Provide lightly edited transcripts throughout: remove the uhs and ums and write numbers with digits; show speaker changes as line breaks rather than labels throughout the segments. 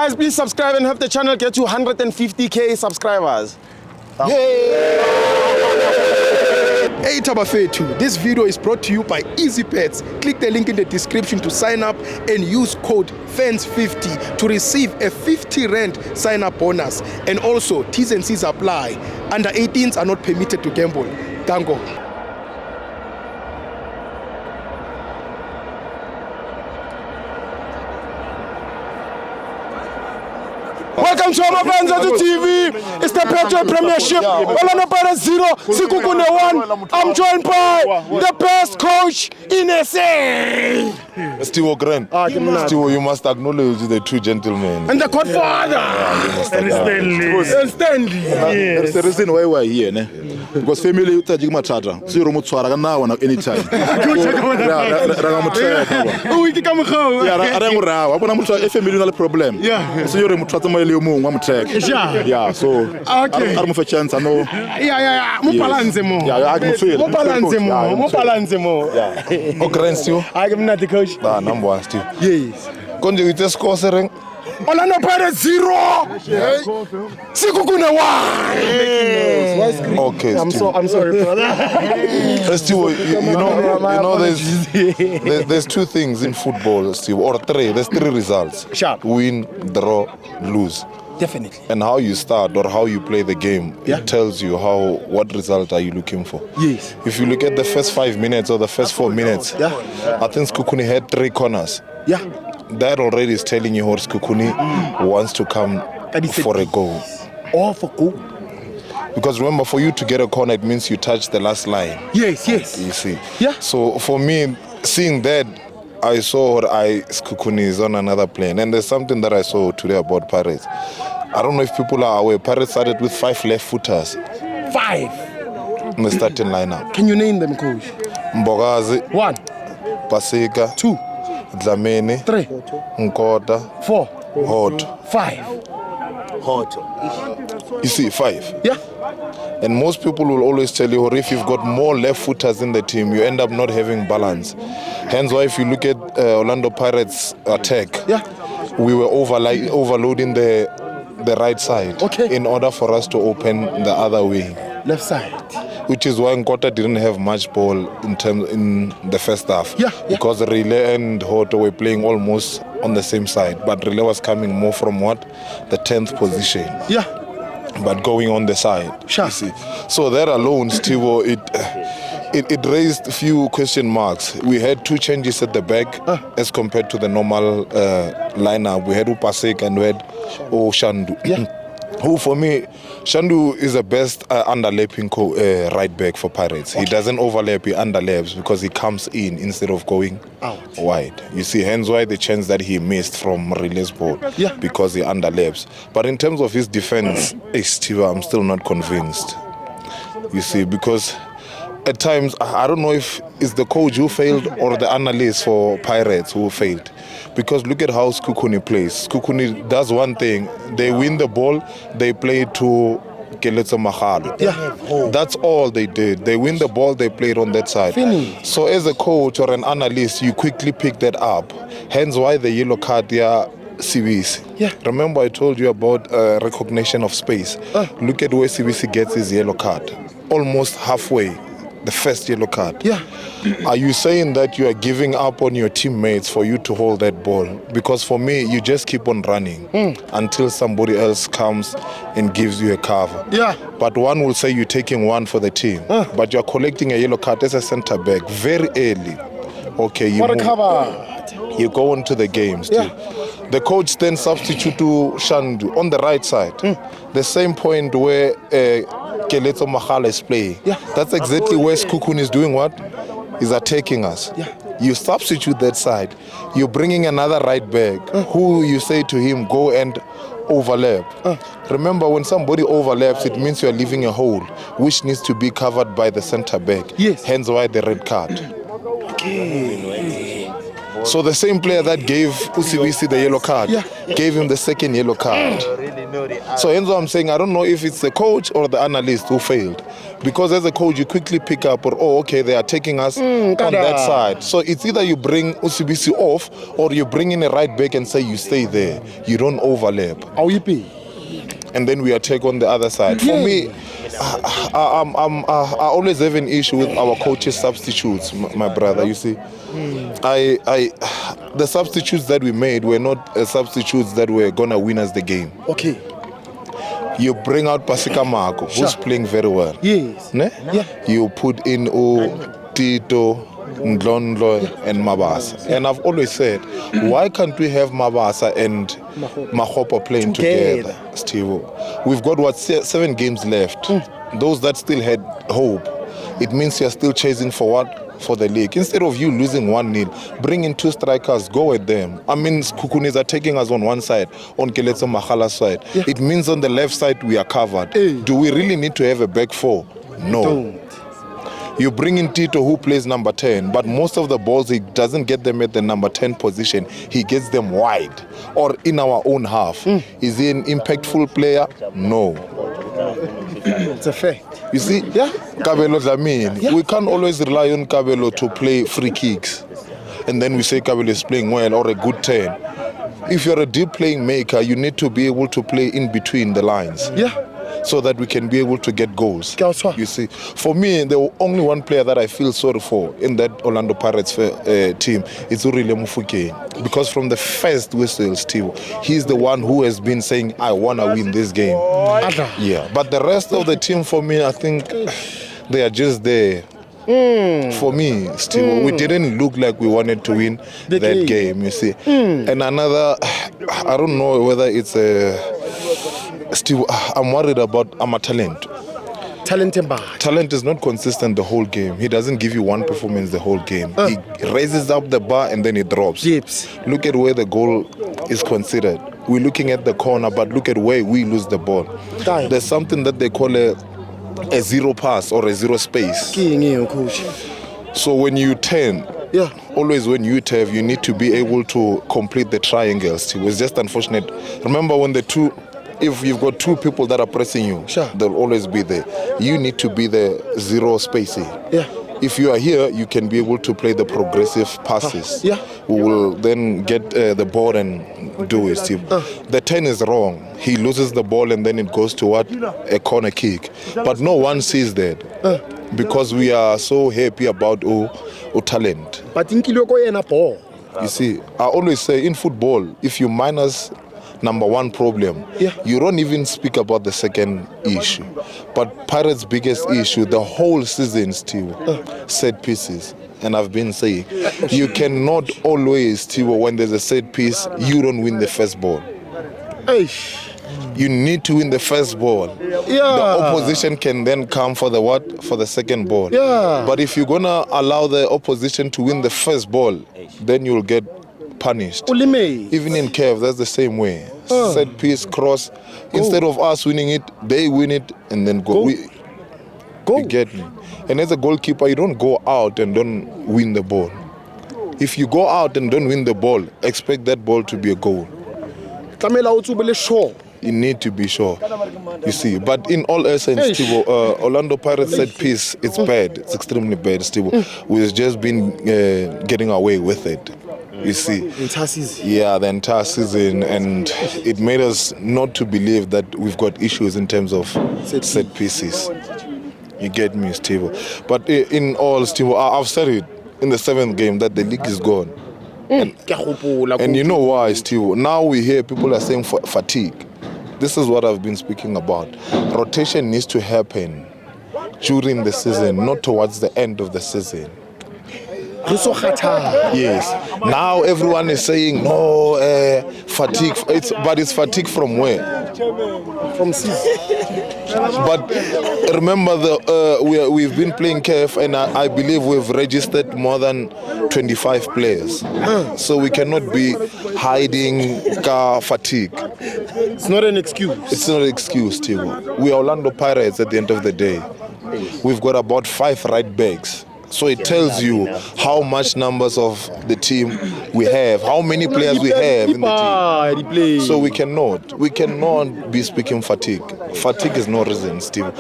Guys, please subscribe and help the channel get to 150k subscribers.
Hey Tabafetu, this video is brought to you by EASYBET. Click the link in the description to sign up and use code FANS50 to receive a 50 Rand sign-up bonus. And also, T&Cs apply. Under 18s are not permitted to gamble. Tango.
Welcome to our FANS Wethu TV. It's the Petro Premiership. Orlando Pirates 0, Sekhukhune 1. I'm joined by the best coach in SA.
Still Grand. Still, you must acknowledge the two gentlemen.
And the Godfather. And Stanley.
There's a reason why we're here, ne? Because family you touch matata. So you remote swara now and anytime. Family no problem.
Yeah.
So you remote swara mo I'm check. Yeah. So
okay.
I'm for chance I know.
Yeah. Mo balance mo.
Yeah, I can feel.
Mo balance mo.
Yeah. Grand still.
I am not the coach.
Number one still.
Yes.
Konje with the scoring.
Orlando Pirates 0. Sekhukhune 1.
Okay.
I'm sorry for that.
Still, you know, there's two things in football, Steve, or three. There's three results:
Sharp.
Win, draw, lose.
Definitely.
And how you start or how you play the game, it tells you what result are you looking for.
Yes.
If you look at the first 5 minutes or the first 4 minutes, I think Skukuni had 3 corners.
Yeah.
That already is telling you how Skukuni wants to come for a goal.
Or for goal.
Because remember, for you to get a corner, it means you touch the last line.
Yes.
You see.
Yeah.
So for me, seeing that, I saw Skukuni is on another plane. And there's something that I saw today about Pirates. I don't know if people are aware. Pirates started with 5 left footers.
5
in the starting lineup.
Can you name them, coach?
Mbogazi,
1,
Paseka,
2,
Dlamini,
3,
Nkota,
4,
Hot.
5.
You see, 5.
Yeah.
And most people will always tell you, if you've got more left footers in the team, you end up not having balance. Hence why if you look at Orlando Pirates' attack, we were overloading the right side in order for us to open the other way.
Left side.
Which is why Nkota didn't have much ball in the first half. Because Relay and Hoto were playing almost on the same side. But Relay was coming more from the 10th position. But going on the side. You see. So that alone, Steve, it raised a few question marks. We had 2 changes at the back as compared to the normal lineup. We had Upasek and we had Shandu. Who, for me, Shandu is the best underlapping right back for Pirates. He doesn't overlap, he underlaps because he comes in instead of going wide. You see, hence why the chance that he missed from Relay's ball, because he underlaps. But in terms of his defense, Steve, I'm still not convinced. You see, because at times, I don't know if it's the coach who failed or the analyst for Pirates who failed. Because look at how Skukuni plays. Skukuni does one thing. They win the ball, they play to Keletso Mahalo. That's all they did. They win the ball, they played on that side. So as a coach or an analyst, you quickly pick that up. Hence why the yellow card CBC. Remember I told you about recognition of space. Look at where CBC gets his yellow card. Almost halfway. The first yellow card. Are you saying that you are giving up on your teammates for you to hold that ball? Because for me, you just keep on running until somebody else comes and gives you a cover. But one will say you're taking one for the team, but you're collecting a yellow card as a center back very early. Okay, you go on to the game still. The coach then substitute to Shandu on the right side. The same point where Keletso Mahalo is playing. That's exactly where Skukuni is doing what? Is attacking us. You substitute that side. You're bringing another right back who you say to him, go and overlap. Remember, when somebody overlaps, it means you're leaving a hole which needs to be covered by the center back. Hence why the red card. So the same player that gave Usibisi the yellow card gave him the second yellow card. So hence what I'm saying, I don't know if it's the coach or the analyst who failed. Because as a coach, you quickly pick up, or oh, okay, they are taking us on that side. So it's either you bring Usibisi off, or you bring in a right back and say you stay there. You don't overlap. And then we attack on the other side. For me, I always have an issue with our coaches' substitutes, my brother. You see, the substitutes that we made were not substitutes that were gonna win us the game.
Okay.
You bring out Pasika Marco, who's playing very well.
Yes.
Ne?
Yeah.
You put in Tito, Ndlondlo, and Mabasa. And I've always said, why can't we have Mabasa and Mahopa playing together, Steve? We've got 7 games left. Those that still had hope, it means you're still chasing for what? For the league. Instead of you losing 1-0, bring in 2 strikers, go at them. I mean, Skukuni are taking us on one side, on Keletso Makala's side. Yeah. It means on the left side we are covered. Do we really need to have a back 4? No. Don't. You bring in Tito, who plays number 10, but most of the balls he doesn't get them at the number 10 position. He gets them wide or in our own half. Is he an impactful player? No.
It's a fact.
You see, Kabelo Dlamini, we can't always rely on Kabelo to play free kicks. And then we say Kabelo is playing well or a good 10. If you're a deep playing maker, you need to be able to play in between the lines. So that we can be able to get goals. You see, for me, the only one player that I feel sorry for in that Orlando Pirates team is Urile Mufuke. Because from the first whistle, Steve, he's the one who has been saying, I want to win this game. Yeah, but the rest of the team, for me, I think they are just there. For me, Steve, we didn't look like we wanted to win that game, you see. And another, I don't know whether it's Steve, I'm worried about our talent. Talent is not consistent the whole game. He doesn't give you one performance the whole game. He raises up the bar and then he drops. Look at where the goal is considered. We're looking at the corner, but look at where we lose the ball. There's something that they call a zero pass or a zero space. So when you turn, always when you turn, you need to be able to complete the triangles. It was just unfortunate. Remember when if you've got 2 people that are pressing you, they'll always be there. You need to be the zero spacing. If you are here, you can be able to play the progressive passes. We will then get the ball and do it, Steve. The 10 is wrong. He loses the ball and then it goes to what? A corner kick. But no one sees that because we are so happy about talent. You see, I always say in football, if you minus number 1 problem, you don't even speak about the second issue. But Pirates' biggest issue the whole season still set pieces. And I've been saying, you cannot always, still, when there's a set piece, you don't win the first ball. You need to win the first ball. The opposition can then come for the what? For the second ball. But if you're gonna allow the opposition to win the first ball, then you'll get punished. Even in Kev, that's the same way. Set piece, cross. Instead of us winning it, they win it and then go. You get me? And as a goalkeeper, you don't go out and don't win the ball. If you go out and don't win the ball, expect that ball to be a goal. You need to be sure. You see, but in all essence, Steve, Orlando Pirates set piece, it's bad. It's extremely bad, Steve. We've just been getting away with it. You see, the entire season, and it made us not to believe that we've got issues in terms of set pieces. You get me, Steve? But in all, Steve, I've said it in the 7th game that the league is gone. And you know why, Steve? Now we hear people are saying fatigue. This is what I've been speaking about. Rotation needs to happen during the season, not towards the end of the season. Yes. Now everyone is saying no fatigue. But it's fatigue from where? From season. But remember, we've been playing KF, and I believe we've registered more than 25 players. So we cannot be hiding car fatigue.
It's not an excuse.
It's not an excuse, Tivo. We are Orlando Pirates at the end of the day. We've got about 5 right backs. So it tells you how much numbers of the team we have, how many players we have in the team. So we cannot be speaking fatigue. Fatigue is no reason, Steve.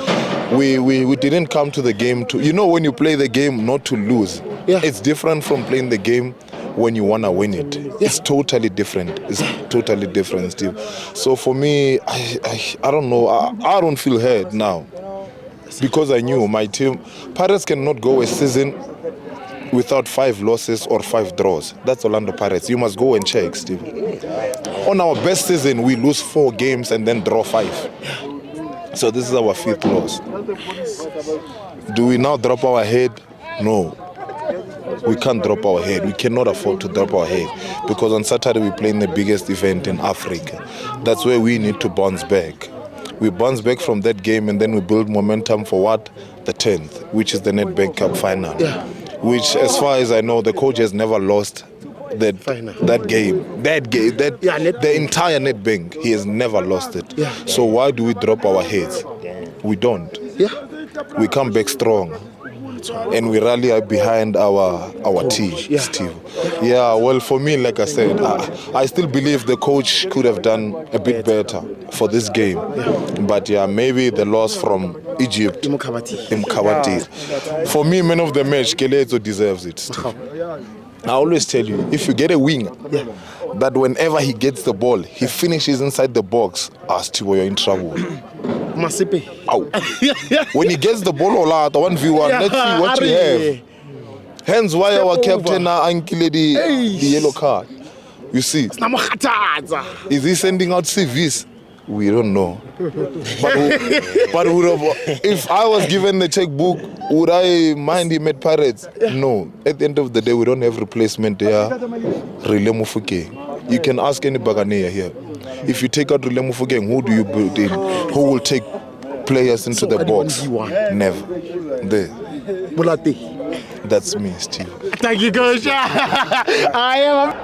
We didn't come to the game to, you know, when you play the game not to lose. It's different from playing the game when you want to win it. It's totally different. It's totally different, Steve. So for me, I don't know. I don't feel hurt now. Because I knew my team, Pirates cannot go a season without 5 losses or 5 draws. That's Orlando Pirates. You must go and check, Steve. On our best season, we lose 4 games and then draw 5. So this is our 5th loss. Do we now drop our head? No. We can't drop our head. We cannot afford to drop our head. Because on Saturday, we play in the biggest event in Africa. That's where we need to bounce back. We bounce back from that game and then we build momentum for what? The 10th, which is the Nedbank Cup final. Which, as far as I know, the coach has never lost that game. The entire Nedbank, he has never lost it. So why do we drop our heads? We don't. We come back strong. And we rally behind our team, Steve. Yeah, well, for me, like I said, I still believe the coach could have done a bit better for this game. But yeah, maybe the loss from Egypt, Mkhabati. For me, man of the match, Kelezo deserves it, Steve. I always tell you, if you get a winger, that whenever he gets the ball, he finishes inside the box, Steve, you're in trouble. When he gets the ball, 1v1, let's see what you have. Hence why our captain Ankile the yellow card. You see, is he sending out CVs? We don't know. But if I was given the checkbook, would I mind him at Pirates? No. At the end of the day, we don't have replacement there. Rile Mufuke. You can ask any Baganeer here. If you take out Rile Mufuke, who do you build in? Who will take players into the box? Never. There. That's me, Steve.
Thank you, Coach. I am.